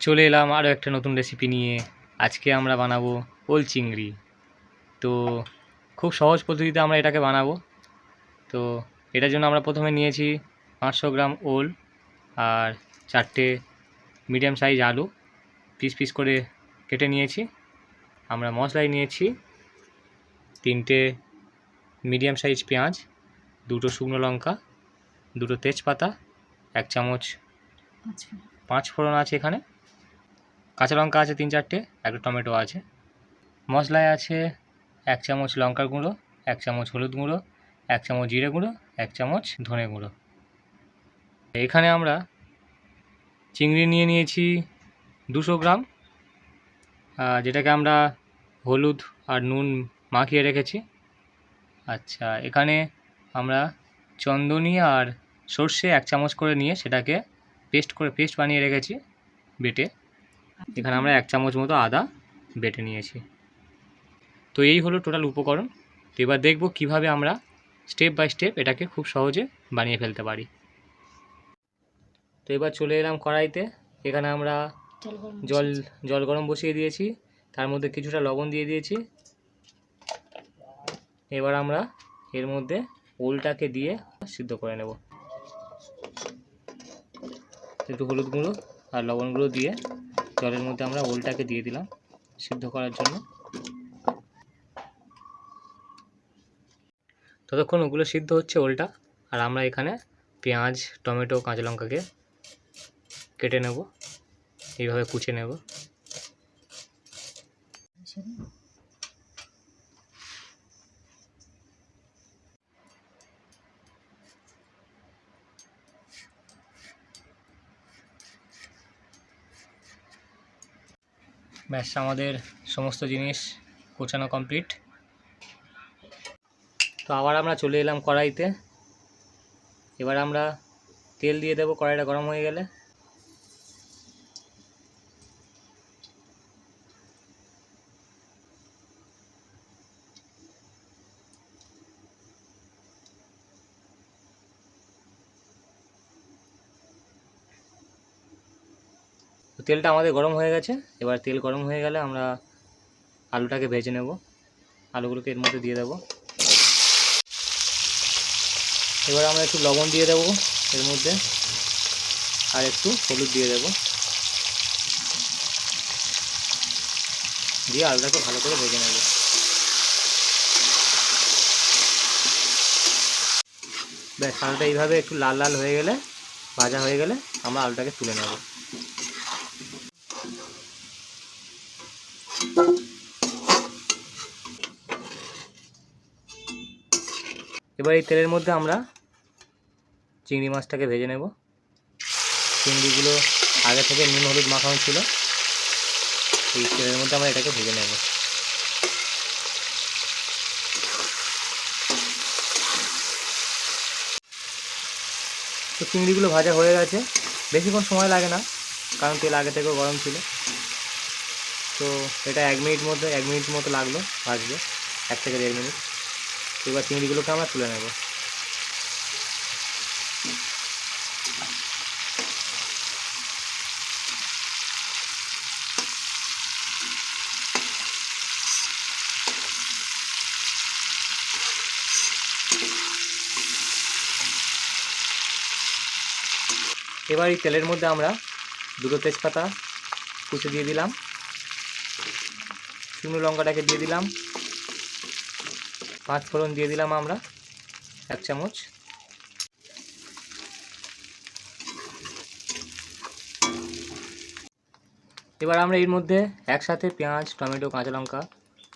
চলে এলাম আরও একটা নতুন রেসিপি নিয়ে। আজকে আমরা বানাবো ওল চিংড়ি। তো খুব সহজ পদ্ধতিতে আমরা এটাকে বানাবো। তো এটার জন্য আমরা প্রথমে নিয়েছি 500 গ্রাম ওল আর 4টে মিডিয়াম সাইজ আলু পিস পিস করে কেটে নিয়েছি। আমরা মশলায় নিয়েছি 3টে মিডিয়াম সাইজ পেঁয়াজ, 2টো শুকনো লঙ্কা, 2টো তেজপাতা, 1 চামচ 5 ফোড়ন আছে এখানে, কাঁচা লঙ্কা আছে 3-4টে, একটা টমেটো আছে। মশলায় আছে 1 চামচ লঙ্কার গুঁড়ো, 1 চামচ হলুদ গুঁড়ো, 1 চামচ জিরে গুঁড়ো, 1 চামচ ধনে গুঁড়ো। এখানে আমরা চিংড়ি নিয়ে নিয়েছি 200 গ্রাম, যেটাকে আমরা হলুদ আর নুন মাখিয়ে রেখেছি। আচ্ছা, এখানে আমরা চন্দনী আর সর্ষে 1 চামচ করে নিয়ে সেটাকে পেস্ট বানিয়ে রেখেছি বেটে। এখানে আমরা 1 চামচ মতো আদা বেটে নিয়েছি। তো এই হলো টোটাল উপকরণ। তো এবার দেখব কীভাবে আমরা স্টেপ বাই স্টেপ এটাকে খুব সহজে বানিয়ে ফেলতে পারি। তো এবার চলে এলাম কড়াইতে। এখানে আমরা জল গরম বসিয়ে দিয়েছি, তার মধ্যে কিছুটা লবণ দিয়ে দিয়েছি। এবার আমরা এর মধ্যে ওলটাকে দিয়ে সিদ্ধ করে নেব। একটু হলুদ গুঁড়ো আর লবণ গুঁড়ো দিয়ে জলের মধ্যে আমরা ওলটাকে দিয়ে দিলাম সিদ্ধ করার জন্য। ততক্ষণ ওগুলো সিদ্ধ হচ্ছে ওলটা, আর আমরা এখানে পেঁয়াজ, টমেটো, কাঁচা লঙ্কাকে কেটে নেব, এইভাবে কুচে নেব। ব্যাস, আমাদের সমস্ত জিনিস কুচানো কমপ্লিট। তো আবার আমরা চলে এলাম কড়াইতে। এবার আমরা তেল দিয়ে দেবো, কড়াইটা গরম হয়ে গেলে। তো তেলটা আমাদের গরম হয়ে গেছে। এবার তেল গরম হয়ে গেলে আমরা আলুটাকে ভেজে নেব। আলুগুলোকে এর মধ্যে দিয়ে দেবো। এবার আমরা একটু লবণ দিয়ে দেবো এর মধ্যে, আর একটু হলুদ দিয়ে দেবো, দিয়ে আলুটাকে ভালো করে ভেজে নেব। ব্যাস, আলুটা এইভাবে একটু লাল লাল হয়ে গেলে, ভাজা হয়ে গেলে আমরা আলুটাকে তুলে নেব। এবার এই তেলের মধ্যে আমরা চিংড়ি মাছটাকে ভেজে নেব। চিংড়িগুলো আগে থেকে নুন হলুদ মাখানো ছিল, এই তেলের মধ্যে আমরা এটাকে ভেজে নেব। তো চিংড়িগুলো ভাজা হয়ে গেছে, বেশিক্ষণ সময় লাগে না, কারণ তেল আগে থেকেও গরম ছিল। তো এটা 1 মিনিট মতো লাগলো ভাজবে, 1 থেকে 1.5 মিনিট। এবার চিংড়িগুলোকে আমরা তুলে নেব। এবার এই তেলের মধ্যে আমরা 2টো তেজপাতা কুচে দিয়ে দিলাম, শুকনো লঙ্কাটাকে দিয়ে দিলাম, 5 ফোড়ন দিয়ে দিলাম আমরা 1 চামচ। এবার আমরা এর মধ্যে একসাথে পেঁয়াজ, টমেটো, কাঁচা লঙ্কা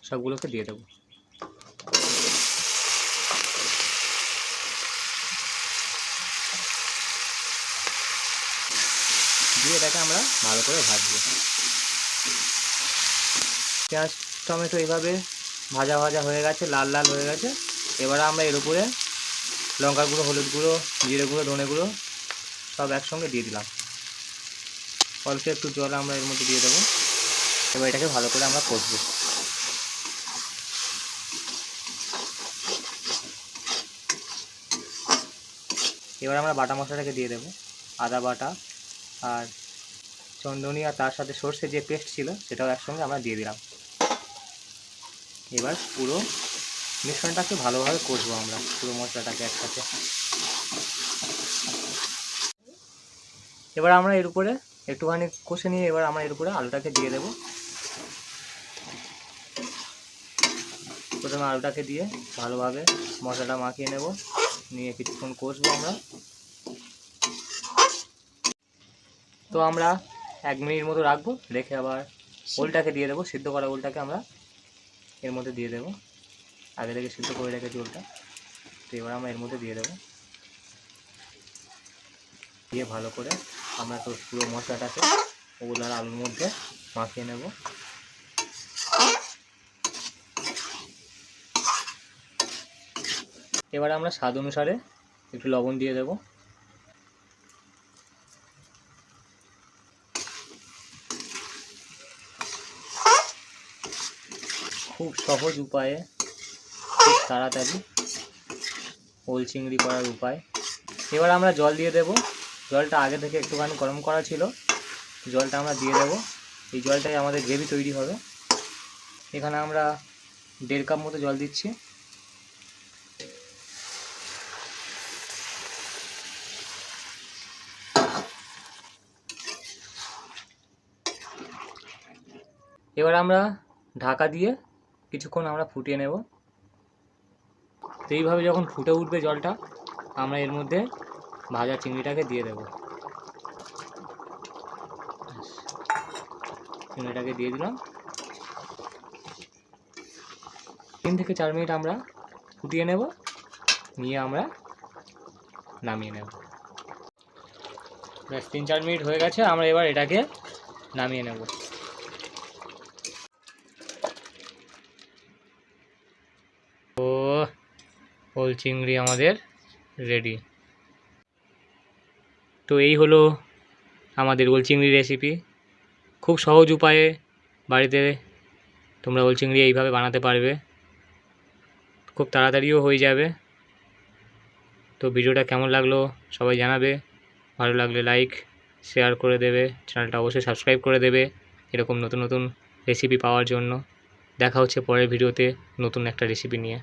সবগুলোকে দিয়ে দেবো। দিয়ে এটাকে আমরা ভালো করে ভাজবো। পেঁয়াজ টমেটো এইভাবে ভাজা হয়ে গেছে, লাল লাল হয়ে গেছে। এবার আমরা এর উপরে লঙ্কার গুঁড়ো, হলুদ গুঁড়ো, জিরে গুঁড়ো, ধনে গুঁড়ো সব একসঙ্গে দিয়ে দিলাম। অল্প একটু জল আমরা এর মধ্যে দিয়ে দেবো। এবার এটাকে ভালো করে আমরা কষবো। এবার আমরা বাটা মশলাটাকে দিয়ে দেবো, আদা বাটা আর চন্দনী আর তার সাথে সর্ষে যে পেস্ট ছিল সেটাও একসঙ্গে আমরা দিয়ে দিলাম। এবার পুরো মিশ্রণটাকে ভালোভাবে কষবো আমরা, পুরো মশলাটাকে একসাথে। এবার আমরা এর উপরে একটুখানি কষে নিয়ে এবার আমরা এর উপরে আলুটাকে দিয়ে দেবো। প্রথমে আলুটাকে দিয়ে ভালোভাবে মশলাটা মাখিয়ে নেব, নিয়ে কিছুক্ষণ কষবো আমরা। তো আমরা 1 মিনিট মতো রাখবো, রেখে আবার ওলটাকে দিয়ে দেবো। সিদ্ধ করা ওলটাকে আমরা এর মধ্যে দিয়ে দেবো, আগে থেকে সিদ্ধ করে রেখেছি ওলটা। তো এবার আমরা এর মধ্যে দিয়ে দেবো, দিয়ে ভালো করে আমরা তো পুরো মশলাটাকে ওল আর আলুর মধ্যে মাখিয়ে নেব। এবার আমরা স্বাদ অনুসারে একটু লবণ দিয়ে দেব। খুব সহজ উপায়ে, খুব তাড়াতাড়ি ওল চিংড়ি করার উপায়। এবার আমরা জল দিয়ে দেব। জলটা আগে থেকে একটুখানি গরম করা ছিল, জলটা আমরা দিয়ে দেব। এই জলটাই আমাদের গ্রেভি তৈরি হবে। এখানে আমরা 1.5 কাপ মতো জল দিচ্ছি। এবার আমরা ঢাকা দিয়ে কিছুক্ষণ আমরা ফুটিয়ে নেব। তো এইভাবে যখন ফুটে উঠবে জলটা, আমরা এর মধ্যে ভাজা চিংড়িটাকে দিয়ে দেব। চিংড়িটাকে দিয়ে দিলাম। 3 থেকে 4 মিনিট আমরা ফুটিয়ে নেব, নিয়ে আমরা নামিয়ে নেব। ব্যাস 3-4 মিনিট হয়ে গেছে, আমরা এবার এটাকে নামিয়ে নেব। ও ওল চিংড়ি আমাদের রেডি। তো এই হলো আমাদের ওল চিংড়ি রেসিপি। খুব সহজ উপায়ে বাড়িতে তোমরা ওল চিংড়ি এইভাবে বানাতে পারবে, খুব তাড়াতাড়িও হয়ে যাবে। তো ভিডিওটা কেমন লাগলো সবাই জানাবে, ভালো লাগলে লাইক শেয়ার করে দেবে, চ্যানেলটা অবশ্যই সাবস্ক্রাইব করে দেবে এরকম নতুন নতুন রেসিপি পাওয়ার জন্য। দেখা হচ্ছে পরের ভিডিওতে নতুন একটা রেসিপি নিয়ে।